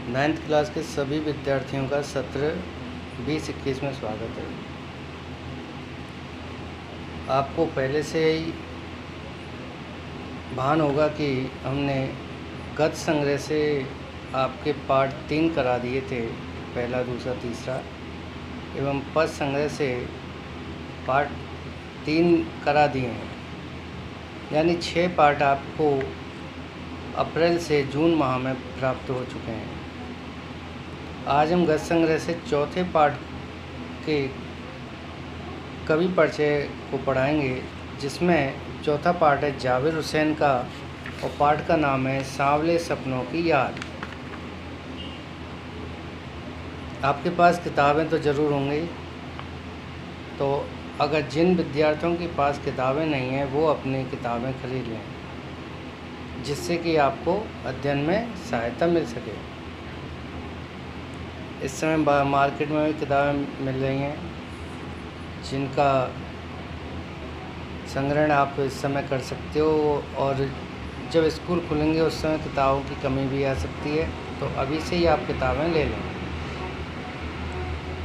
9th class के सभी विद्यार्थियों का सत्र 2021 में स्वागत है। आपको पहले से ही भान होगा कि हमने गत संग्रह से आपके पाठ 3 करा दिए थे, पहला, दूसरा, तीसरा, एवं पद संग्रह से पाठ 3 करा दिए हैं, यानी 6 पाठ आपको अप्रैल से जून माह में प्राप्त हो चुके हैं। आज हम गत संग्रह से चौथे पाठ के कवि परिचय को पढ़ाएंगे, जिसमें चौथा पाठ है जाबिर हुसैन का और पाठ का नाम है सांवले सपनों की याद। आपके पास किताबें तो ज़रूर होंगी, तो अगर जिन विद्यार्थियों के पास किताबें नहीं हैं वो अपनी किताबें खरीद लें, जिससे कि आपको अध्ययन में सहायता मिल सके। इस समय मार्केट में भी किताबें मिल रही हैं, जिनका संग्रहण आप इस समय कर सकते हो, और जब स्कूल खुलेंगे उस समय किताबों की कमी भी आ सकती है, तो अभी से ही आप किताबें ले लें।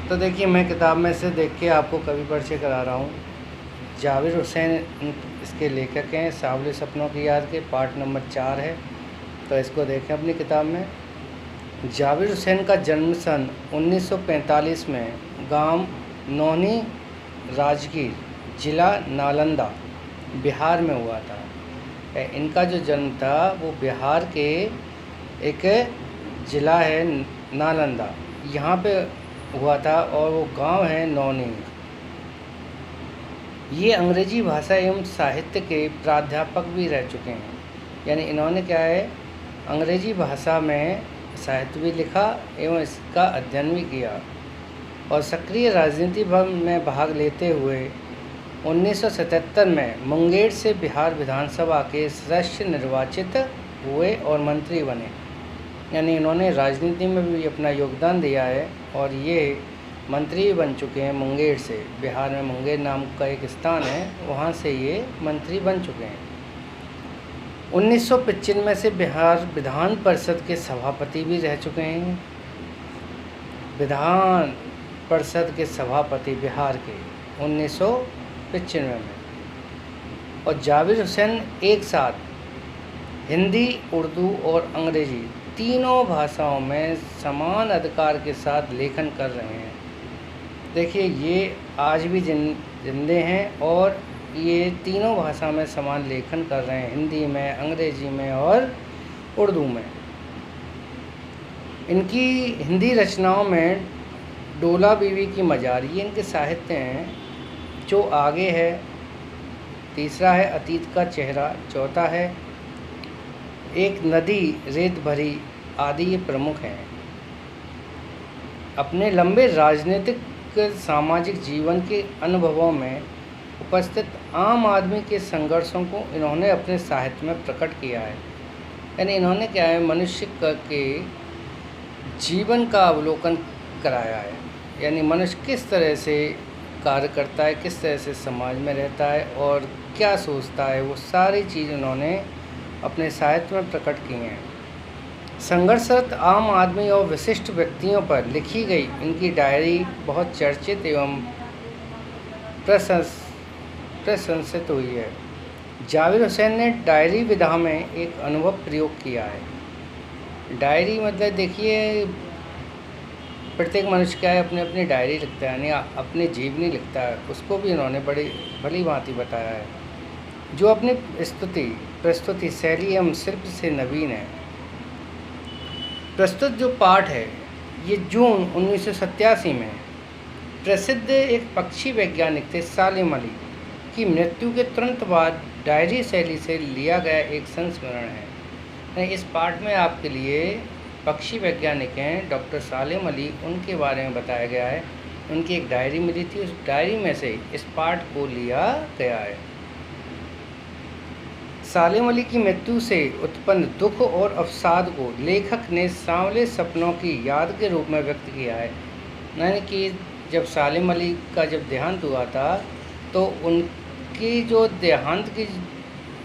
तो देखिए, मैं किताब में से देख के आपको कवि परिचय करा रहा हूँ। जाबिर हुसैन इसके लेखक हैं। सांवले सपनों की याद के पाठ नंबर 4 है, तो इसको देखें अपनी किताब में। जाबिर हुसैन का जन्म सन 1945 में गांव नौनी राजगीर, जिला नालंदा, बिहार में हुआ था। इनका जो जन्म था वो बिहार के एक ज़िला है नालंदा, यहाँ पे हुआ था, और वो गांव है नौनी। ये अंग्रेजी भाषा एवं साहित्य के प्राध्यापक भी रह चुके हैं, यानी इन्होंने क्या है, अंग्रेजी भाषा में साहित्य भी लिखा एवं इसका अध्ययन भी किया, और सक्रिय राजनीति में भाग लेते हुए 1977 में मुंगेर से बिहार विधानसभा के सदस्य निर्वाचित हुए और मंत्री बने। यानी इन्होंने राजनीति में भी अपना योगदान दिया है, और ये मंत्री बन चुके हैं मुंगेर से। बिहार में मुंगेर नाम का एक स्थान है, वहाँ से ये मंत्री बन चुके हैं। 1995 से बिहार विधान परिषद के सभापति भी रह चुके हैं। विधान परिषद के सभापति बिहार के 1995 में। और जाबिर हुसैन एक साथ हिंदी, उर्दू और अंग्रेजी तीनों भाषाओं में समान अधिकार के साथ लेखन कर रहे हैं। देखिए, ये आज भी जिंदे हैं, और ये तीनों भाषा में समान लेखन कर रहे हैं, हिंदी में, अंग्रेजी में और उर्दू में। इनकी हिंदी रचनाओं में डोला बीवी की मजार, ये इनके साहित्य हैं। जो आगे है, तीसरा है अतीत का चेहरा, चौथा है एक नदी रेत भरी, आदि ये प्रमुख हैं। अपने लंबे राजनीतिक सामाजिक जीवन के अनुभवों में उपस्थित आम आदमी के संघर्षों को इन्होंने अपने साहित्य में प्रकट किया है। यानी इन्होंने क्या है, मनुष्य के जीवन का अवलोकन कराया है, यानी मनुष्य किस तरह से कार्य करता है, किस तरह से समाज में रहता है और क्या सोचता है, वो सारी चीज़ इन्होंने अपने साहित्य में प्रकट की हैं। संघर्षरत आम आदमी और विशिष्ट व्यक्तियों पर लिखी गई इनकी डायरी बहुत चर्चित एवं प्रशंसित हुई है। जाबिर हुसैन ने डायरी विधा में एक अनुभव प्रयोग किया है। डायरी मतलब देखिए, प्रत्येक मनुष्य क्या है, अपनी अपनी डायरी लिखता है, यानी अपनी जीवनी लिखता है, उसको भी इन्होंने बड़ी भली भांति बताया है, जो अपनी प्रस्तुति शैली एवं शिल्प से नवीन है। प्रस्तुत जो पाठ है, ये जून 1987 में प्रसिद्ध एक पक्षी वैज्ञानिक थे सालिम अली की मृत्यु के तुरंत बाद डायरी शैली से लिया गया एक संस्मरण है। इस पाठ में आपके लिए पक्षी वैज्ञानिक हैं डॉक्टर सालिम अली, उनके बारे में बताया गया है। उनकी एक डायरी मिली थी, उस डायरी में से इस पाठ को लिया गया है। सालिम अली की मृत्यु से उत्पन्न दुख और अवसाद को लेखक ने सांवले सपनों की याद के रूप में व्यक्त किया है। यानी कि जब सालिम अली का जब देहांत हुआ था, तो उनकी जो देहांत की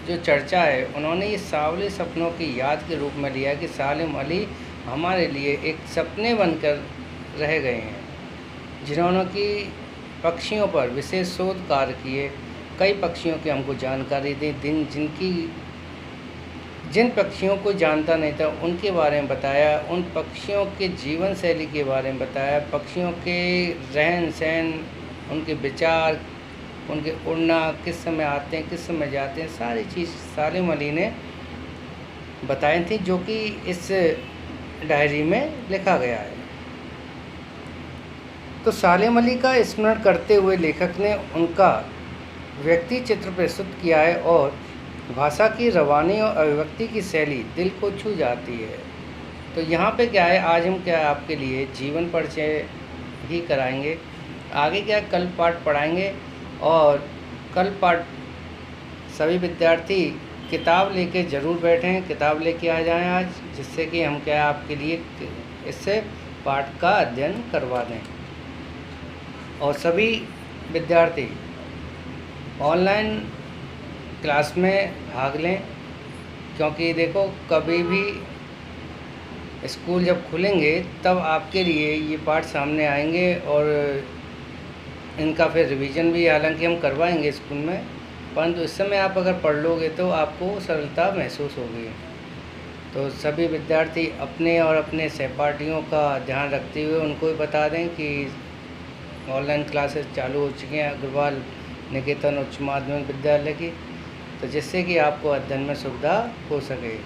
जो चर्चा है, उन्होंने ये सांवले सपनों की याद के रूप में लिया कि सालिम अली हमारे लिए एक सपने बनकर रह गए हैं, जिन्होंने कि पक्षियों पर विशेष शोध कार्य किए, कई पक्षियों की हमको जानकारी दी, जिन पक्षियों को जानता नहीं था उनके बारे में बताया, उन पक्षियों के जीवन शैली के बारे में बताया, पक्षियों के रहन सहन, उनके विचार, उनके उड़ना, किस समय आते हैं किस समय जाते हैं, सारी चीज़ सालिम अली ने बताई थी, जो कि इस डायरी में लिखा गया है। तो सालिम अली का स्मरण करते हुए लेखक ने उनका व्यक्ति चित्र प्रस्तुत किया है और भाषा की रवानी और अभिव्यक्ति की शैली दिल को छू जाती है। तो यहाँ पे क्या है, आज हम क्या आपके लिए जीवन परिचय ही कराएंगे, आगे क्या कल पाठ पढ़ाएंगे, और कल पाठ सभी विद्यार्थी किताब लेके ज़रूर बैठें, किताब लेके आ जाएं आज, जिससे कि हम क्या आपके लिए इससे पाठ का अध्ययन करवा दें। और सभी विद्यार्थी ऑनलाइन क्लास में भाग लें, क्योंकि देखो कभी भी स्कूल जब खुलेंगे तब आपके लिए ये पाठ सामने आएंगे, और इनका फिर रिवीजन भी हालांकि हम करवाएंगे स्कूल में, परंतु इस समय आप अगर पढ़ लोगे तो आपको सरलता महसूस होगी। तो सभी विद्यार्थी अपने और अपने सहपाठियों का ध्यान रखते हुए उनको भी बता दें कि ऑनलाइन क्लासेस चालू हो चुकी हैं अग्रवाल निकेतन उच्च माध्यमिक विद्यालय की, तो जिससे कि आपको अध्ययन में सुविधा हो सके।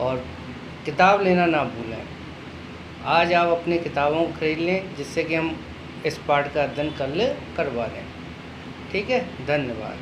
और किताब लेना ना भूलें, आज आप अपनी किताबों को खरीद लें, जिससे कि हम इस पाठ का अध्ययन कल करवा लें। ठीक है, धन्यवाद।